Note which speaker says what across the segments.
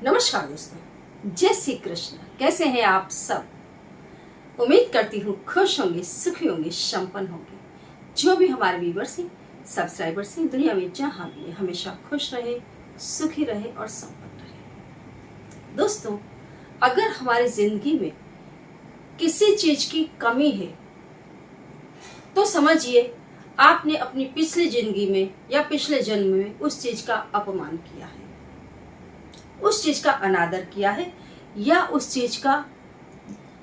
Speaker 1: नमस्कार दोस्तों, जय श्री कृष्ण। कैसे हैं आप सब? उम्मीद करती हूँ खुश होंगे, सुखी होंगे, संपन्न होंगे। जो भी हमारे व्यूवर्स हैं, सब्सक्राइबर्स हैं, दुनिया में जहाँ भी है, हमेशा खुश रहे, सुखी रहे और संपन्न रहे। दोस्तों, अगर हमारी जिंदगी में किसी चीज की कमी है तो समझिए आपने अपनी पिछली जिंदगी में या पिछले जन्म में उस चीज का अपमान किया है, उस चीज का अनादर किया है, या उस चीज का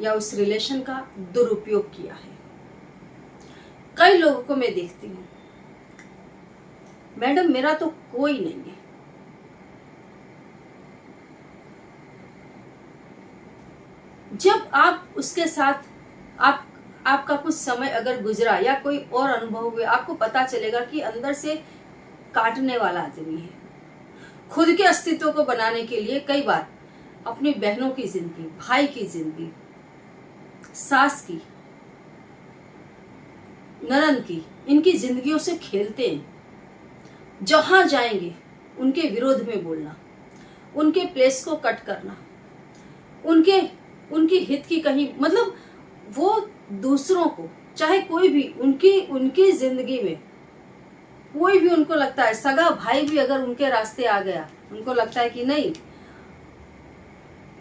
Speaker 1: या उस रिलेशन का दुरुपयोग किया है। कई लोगों को मैं देखती हूँ, मैडम मेरा तो कोई नहीं है। जब आप उसके साथ आपका कुछ समय अगर गुजरा या कोई और अनुभव हुए, आपको पता चलेगा कि अंदर से काटने वाला आदमी है। खुद के अस्तित्व को बनाने के लिए कई बार अपनी बहनों की जिंदगी, भाई की जिंदगी, सास की, ननद की, इनकी जिंदगियों से खेलते हैं। जहां जाएंगे उनके विरोध में बोलना, उनके प्लेस को कट करना, उनकी हित की कहीं, मतलब वो दूसरों को, चाहे कोई भी उनकी जिंदगी में कोई भी, उनको लगता है सगा भाई भी अगर उनके रास्ते आ गया, उनको लगता है कि नहीं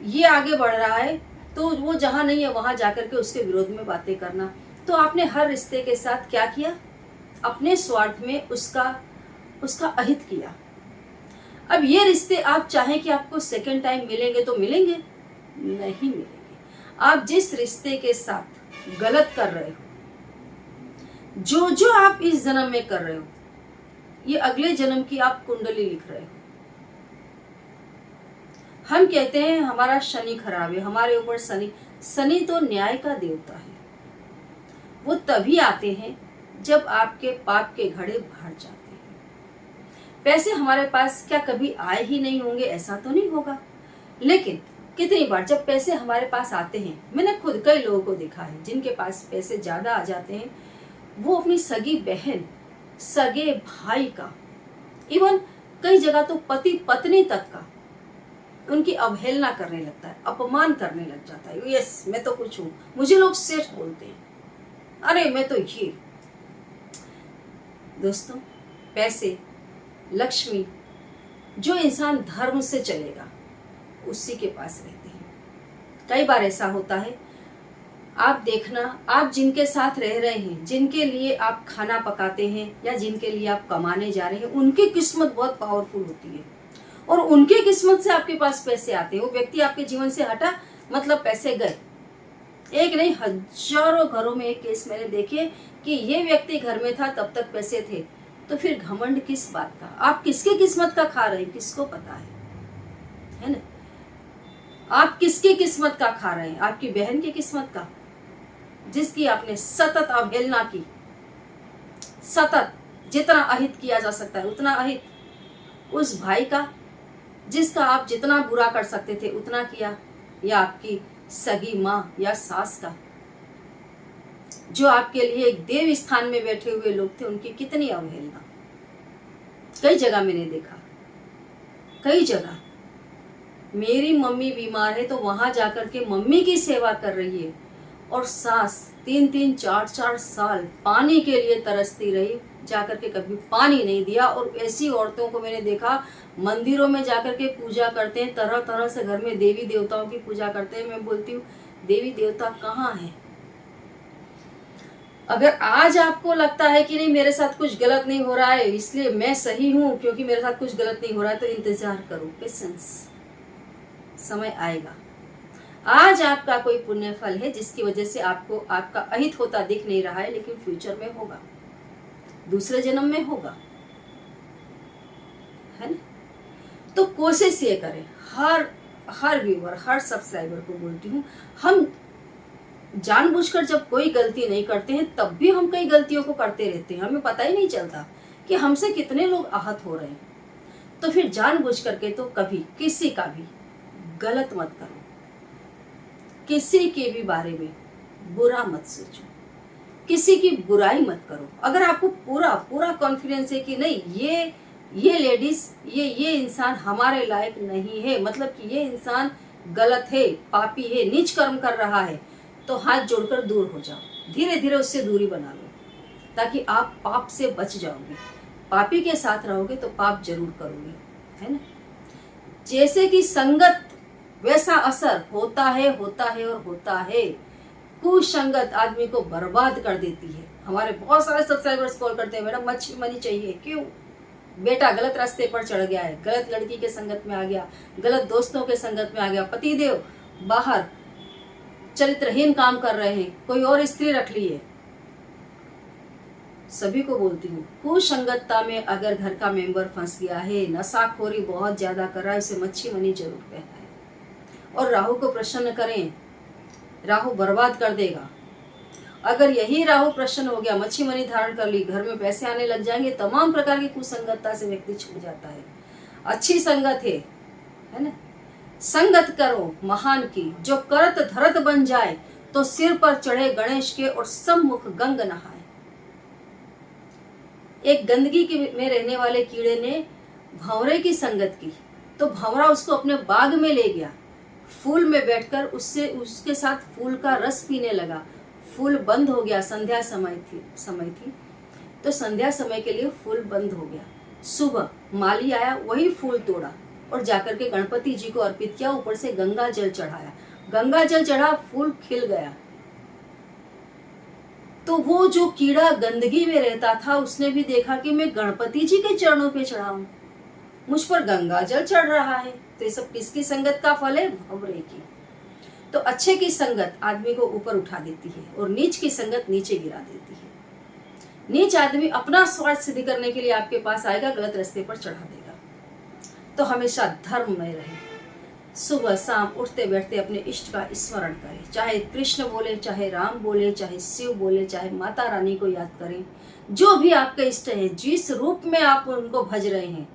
Speaker 1: ये आगे बढ़ रहा है, तो वो जहां नहीं है वहां जाकर के उसके विरोध में बातें करना। तो आपने हर रिश्ते के साथ क्या किया? अपने स्वार्थ में उसका अहित किया। अब ये रिश्ते आप चाहें कि आपको सेकंड टाइम मिलेंगे तो मिलेंगे? नहीं मिलेंगे। आप जिस रिश्ते के साथ गलत कर रहे हो, जो आप इस जन्म में कर रहे हो, ये अगले जन्म की आप कुंडली लिख रहे हो। हम कहते हैं हमारा शनि खराब है, हमारे ऊपर शनि तो न्याय का देवता है। वो तभी आते हैं जब आपके पाप के घड़े भर जाते हैं। पैसे हमारे पास क्या कभी आए ही नहीं होंगे? ऐसा तो नहीं होगा, लेकिन कितनी बार जब पैसे हमारे पास आते हैं, मैंने खुद कई लोगों को देखा है जिनके पास पैसे ज्यादा आ जाते हैं, वो अपनी सगी बहन, सगे भाई का, इवन कई जगह तो पति पत्नी तक का, उनकी अवहेलना करने लगता है, अपमान करने लग जाता है। यस, मैं तो कुछ हूं, मुझे लोग सेठ बोलते हैं, अरे मैं तो ये। दोस्तों, पैसे, लक्ष्मी, जो इंसान धर्म से चलेगा उसी के पास रहते हैं। कई बार ऐसा होता है, आप देखना, आप जिनके साथ रह रहे हैं, जिनके लिए आप खाना पकाते हैं या जिनके लिए आप कमाने जा रहे हैं, उनकी किस्मत बहुत पावरफुल होती है और उनकी किस्मत से आपके पास पैसे आते हैं। वो व्यक्ति आपके जीवन से हटा, मतलब पैसे गए। एक नहीं, हजारों घरों में एक केस मैंने देखे कि ये व्यक्ति घर में था तब तक पैसे थे, तो फिर घमंड किस बात का? आप किसकी किस्मत का खा रहे हैं, किसको पता है ना? आप किसकी किस्मत का खा रहे हैं? आपकी बहन की किस्मत का, जिसकी आपने सतत अवहेलना की, सतत जितना अहित किया जा सकता है उतना अहित। उस भाई का, जिसका आप जितना बुरा कर सकते थे उतना किया, या आपकी सगी माँ या सास का, जो आपके लिए एक देव स्थान में बैठे हुए लोग थे, उनकी कितनी अवहेलना। कई जगह मैंने देखा, कई जगह मेरी मम्मी बीमार है तो वहां जाकर के मम्मी की सेवा कर रही है, और सास 3-3, 4-4 साल पानी के लिए तरसती रही, जाकर के कभी पानी नहीं दिया। और ऐसी औरतों को मैंने देखा मंदिरों में जाकर के पूजा करते हैं, तरह तरह से घर में देवी देवताओं की पूजा करते हैं। मैं बोलती हूँ, देवी देवता कहाँ है? अगर आज आपको लगता है कि नहीं मेरे साथ कुछ गलत नहीं हो रहा है, इसलिए मैं सही हूँ क्योंकि मेरे साथ कुछ गलत नहीं हो रहा है, तो इंतजार करो, पेशेंस, समय आएगा। आज आपका कोई पुण्य फल है जिसकी वजह से आपको आपका अहित होता दिख नहीं रहा है, लेकिन फ्यूचर में होगा, दूसरे जन्म में होगा, है ना? तो कोशिश ये करें, हर व्यूअर, हर सब्सक्राइबर को बोलती हूँ, हम जानबूझकर जब कोई गलती नहीं करते हैं तब भी हम कई गलतियों को करते रहते हैं, हमें पता ही नहीं चलता कि हमसे कितने लोग आहत हो रहे हैं। तो फिर जानबूझ करके तो कभी किसी का भी गलत मत करो, किसी के भी बारे में बुरा मत सोचो, किसी की बुराई मत करो। अगर आपको पूरा कॉन्फिडेंस है कि नहीं ये लेडीज, ये इंसान हमारे लायक नहीं है, मतलब कि ये इंसान गलत है, पापी है, नीच कर्म कर रहा है, तो हाथ जोड़कर दूर हो जाओ, धीरे धीरे उससे दूरी बना लो, ताकि आप पाप से बच जाओगे। पापी के साथ रहोगे तो पाप जरूर करोगे, है ना। जैसे कि संगत वैसा असर होता है, होता है और होता है। कुसंगत आदमी को बर्बाद कर देती है। हमारे बहुत सारे सब्सक्राइबर्स कॉल करते हैं, मैडम मच्छी मनी चाहिए। क्यों? बेटा गलत रास्ते पर चढ़ गया है, गलत लड़की के संगत में आ गया, गलत दोस्तों के संगत में आ गया, पतिदेव बाहर चरित्रहीन काम कर रहे हैं, कोई और स्त्री रख ली है। सभी को बोलती हूँ, कुसंगतता में अगर घर का मेंबर फंस गया है, नशाखोरी बहुत ज्यादा कर रहा है, उसे मच्छी मनी जरूर कहना है। और राहु को प्रसन्न करें, राहु बर्बाद कर देगा। अगर यही राहु प्रसन्न हो गया, मच्छी मनी धारण कर ली, घर में पैसे आने लग जाएंगे, तमाम प्रकार की कुसंगतता से व्यक्ति छूट जाता है। अच्छी संगत है ना। संगत करो महान की, जो करत धरत बन जाए, तो सिर पर चढ़े गणेश के और सम्मुख गंग नहाए। एक गंदगी में रहने वाले कीड़े ने भंवरे की संगत की, तो भंवरा उसको अपने बाग में ले गया, फूल में बैठकर उसके साथ फूल का रस पीने लगा। फूल बंद हो गया, संध्या समय थी, तो संध्या समय के लिए फूल बंद हो गया। सुबह माली आया, वही फूल तोड़ा और जाकर के गणपति जी को अर्पित किया, ऊपर से गंगा जल चढ़ाया। गंगा जल चढ़ा, फूल खिल गया। तो वो जो कीड़ा गंदगी में रहता था, उसने भी देखा कि मैं गणपति जी के चरणों पे चढ़ा हूं, मुझ पर गंगा जल चढ़ रहा है, तो ये सब किसकी संगत का फल है? भंवरे की। तो अच्छे की संगत आदमी को ऊपर उठा देती है और नीच की संगत नीचे गिरा देती है। नीच आदमी अपना स्वार्थ सिद्ध करने के लिए आपके पास आएगा, गलत रास्ते पर चढ़ा देगा। तो हमेशा धर्म में रहे, सुबह शाम उठते बैठते अपने इष्ट का स्मरण करें, चाहे कृष्ण बोले, चाहे राम बोले, चाहे शिव बोले, चाहे माता रानी को याद करें, जो भी आपके इष्ट है, जिस रूप में आप उनको भज रहे हैं।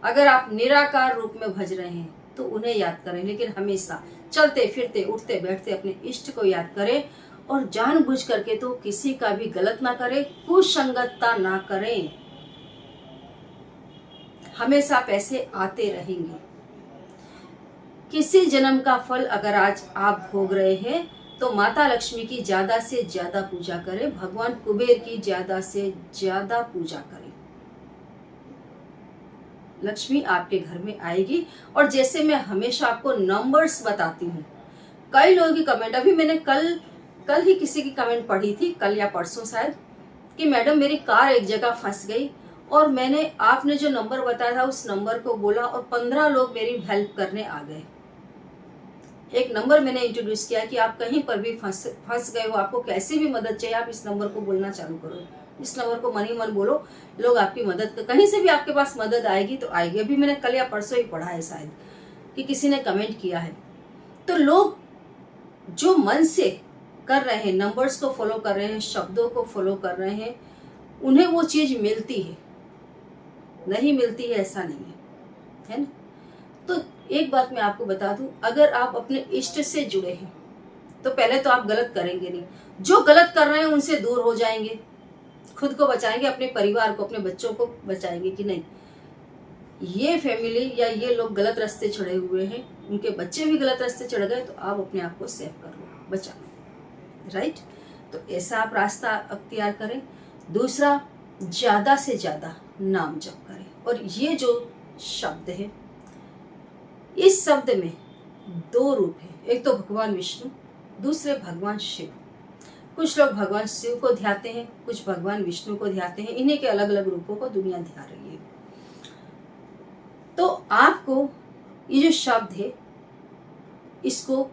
Speaker 1: अगर आप निराकार रूप में भज रहे हैं तो उन्हें याद करें, लेकिन हमेशा चलते फिरते उठते बैठते अपने इष्ट को याद करें, और जानबूझ करके तो किसी का भी गलत ना करें, कुसंगतता ना करें। हमेशा पैसे आते रहेंगे। किसी जन्म का फल अगर आज आप भोग रहे हैं, तो माता लक्ष्मी की ज्यादा से ज्यादा पूजा करें, भगवान कुबेर की ज्यादा से ज्यादा पूजा करें। लक्ष्मी आपके घर में आएगी। और जैसे मैं हमेशा आपको नंबर्स बताती हूँ, कई लोगों की कमेंट, अभी मैंने कल ही किसी की कमेंट पढ़ी थी, कल या परसों शायद, कि मैडम मेरी कार एक जगह फंस गई और मैंने आपने जो नंबर बताया था उस नंबर को बोला और 15 लोग मेरी हेल्प करने आ गए। एक नंबर मैंने इंट्रोड्यूस किया कि आप कहीं पर भी फंस गए हो, आपको कैसी भी मदद चाहिए, आप इस नंबर को बोलना चालू करो, इस नंबर को मन ही मन बोलो, लोग आपकी मदद, कहीं से भी आपके पास मदद आएगी तो आएगी। अभी मैंने कल या परसों ही पढ़ा है शायद कि किसी ने कमेंट किया है। तो लोग जो मन से कर रहे हैं, नंबर्स को फॉलो कर रहे हैं, शब्दों को फॉलो कर रहे हैं, उन्हें वो चीज मिलती है। नहीं मिलती है ऐसा नहीं है ना। तो एक बात मैं आपको बता दूं, अगर आप अपने इष्ट से जुड़े हैं तो पहले तो आप गलत करेंगे नहीं, जो गलत कर रहे हैं उनसे दूर हो जाएंगे, खुद को बचाएंगे, अपने परिवार को, अपने बच्चों को बचाएंगे कि नहीं ये फैमिली या ये लोग गलत रास्ते चढ़े हुए हैं, उनके बच्चे भी गलत रास्ते चढ़ गए, तो आप अपने आप को सेव कर लो, बचा लो, राइट। तो ऐसा आप रास्ता अख्तियार करें। दूसरा, ज्यादा से ज्यादा नाम जप करें। और ये जो शब्द है, इस शब्द में 2 रूप है, एक तो भगवान विष्णु, दूसरे भगवान शिव। कुछ लोग भगवान शिव को ध्याते हैं, कुछ भगवान विष्णु को ध्याते हैं, इन्हीं के अलग अलग रूपों को दुनिया ध्या रही है। तो आपको ये जो शब्द है, इसको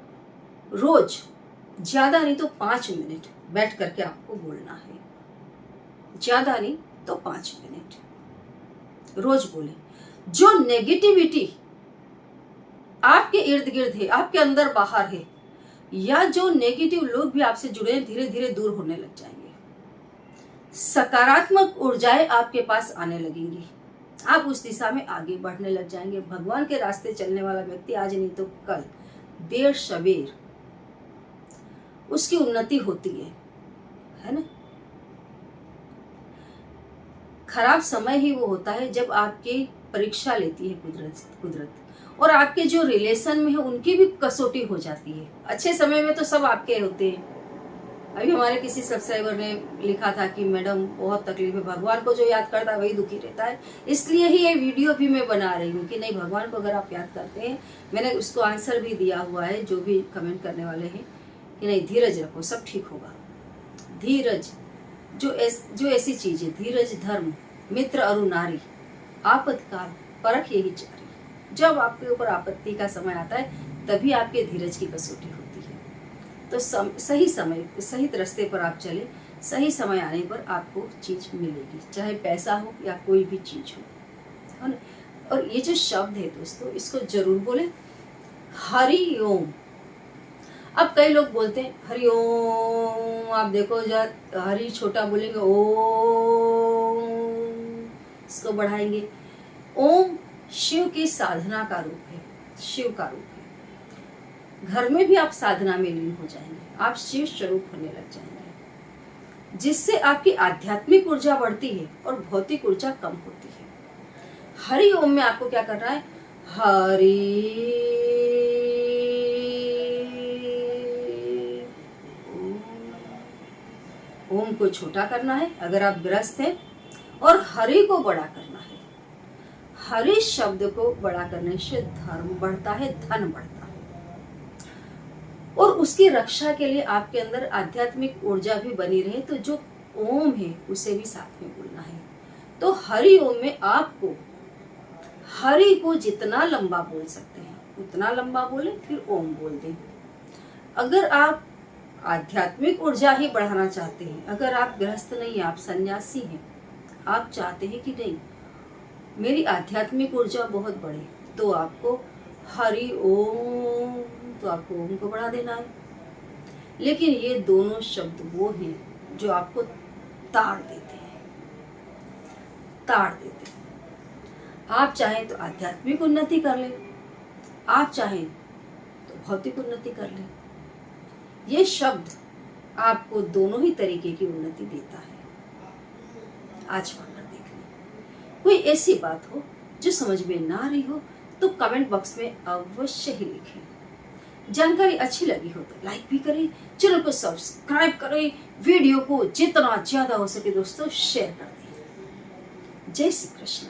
Speaker 1: रोज ज्यादा नहीं तो 5 मिनट बैठ करके आपको बोलना है, ज्यादा नहीं तो 5 मिनट रोज बोले। जो नेगेटिविटी आपके इर्द गिर्द है, आपके अंदर बाहर है, या जो नेगेटिव लोग भी आपसे जुड़े हैं, धीरे धीरे दूर होने लग जाएंगे। सकारात्मक ऊर्जाएं आपके पास आने लगेंगी, आप उस दिशा में आगे बढ़ने लग जाएंगे। भगवान के रास्ते चलने वाला व्यक्ति आज नहीं तो कल, देर सवेर उसकी उन्नति होती है ना। खराब समय ही वो होता है जब आपकी परीक्षा लेती है कुदरत और आपके जो रिलेशन में है उनकी भी कसौटी हो जाती है। अच्छे समय में तो सब आपके होते हैं। अभी हमारे किसी सब्सक्राइबर ने लिखा था कि मैडम बहुत तकलीफ है, भगवान को जो याद करता है वही दुखी रहता है। इसलिए ही ये वीडियो भी मैं बना रही हूँ कि नहीं, भगवान को अगर आप याद करते हैं, मैंने उसको आंसर भी दिया हुआ है जो भी कमेंट करने वाले हैं कि नहीं, धीरज रखो, सब ठीक होगा। धीरज जो ऐसी चीज है, धीरज धर्म मित्र अरु नारी, आपत्काल परख यही चारी। जब आपके ऊपर आपत्ति का समय आता है तभी आपके धीरज की कसौटी होती है। तो सही समय सही रास्ते पर आप चले, सही समय आने पर आपको चीज मिलेगी, चाहे पैसा हो या कोई भी चीज हो, है ना। और ये जो शब्द है दोस्तों, इसको जरूर बोले, हरि ओम। अब कई लोग बोलते हैं हरि ओम, आप देखो जब हरि छोटा बोलेंगे ओम, इसको बढ़ाएंगे। ओम शिव की साधना का रूप है, शिव का रूप है। घर में भी आप साधना में लीन हो जाएंगे, आप शिव स्वरूप होने लग जाएंगे, जिससे आपकी आध्यात्मिक ऊर्जा बढ़ती है और भौतिक ऊर्जा कम होती है। हरि ओम में आपको क्या करना है, हरि ओम को छोटा करना है अगर आप ग्रस्त हैं, और हरि को बड़ा करना है। हरि शब्द को बड़ा करने से धर्म बढ़ता है, धन बढ़ता है, और उसकी रक्षा के लिए आपके अंदर आध्यात्मिक ऊर्जा भी बनी रहे, तो जो ओम है उसे भी साथ में बोलना है। तो हरि ओम में आपको हरि को जितना लंबा बोल सकते हैं उतना लंबा बोले, फिर ओम बोल दें। अगर आप आध्यात्मिक ऊर्जा ही बढ़ाना चाहते हैं, अगर आप गृहस्थ नहीं, आप सन्यासी हैं, आप चाहते हैं कि नहीं मेरी आध्यात्मिक ऊर्जा बहुत बढ़े, तो आपको हरि ओम, तो आपको ओम को बढ़ा देना है। लेकिन ये दोनों शब्द वो हैं जो आपको ताड़ देते हैं, ताड़ देते हैं। आप चाहें तो आध्यात्मिक उन्नति कर लें, आप चाहें तो भौतिक उन्नति कर लें। ये शब्द आपको दोनों ही तरीके की उन्नति देता है। आजमा कर देख लें। कोई ऐसी बात हो जो समझ में ना आ रही हो तो कमेंट बॉक्स में अवश्य ही लिखें। जानकारी अच्छी लगी हो तो लाइक भी करें, चैनल को सब्सक्राइब करें, वीडियो को जितना ज्यादा हो सके दोस्तों शेयर कर दें। जय श्री कृष्ण।